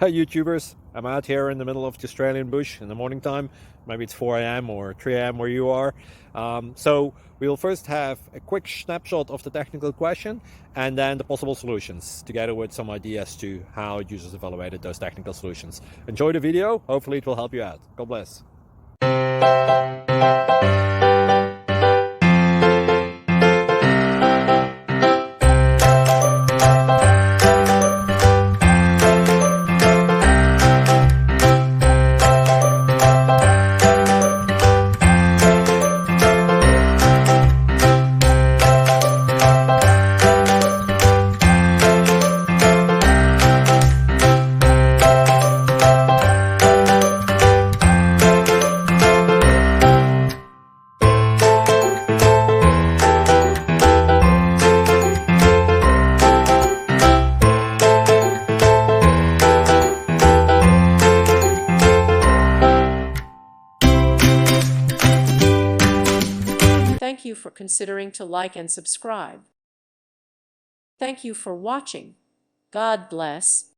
Hi YouTubers, I'm out here in the middle of the Australian bush in the morning time. Maybe it's 4 a.m. or 3 a.m. where you are. So we'll first have a quick snapshot of the technical question and then the possible solutions, together with some ideas to how users evaluated those technical solutions. Enjoy the video, hopefully it will help you out. God bless. Thank you for considering to like and subscribe. Thank you for watching. God bless.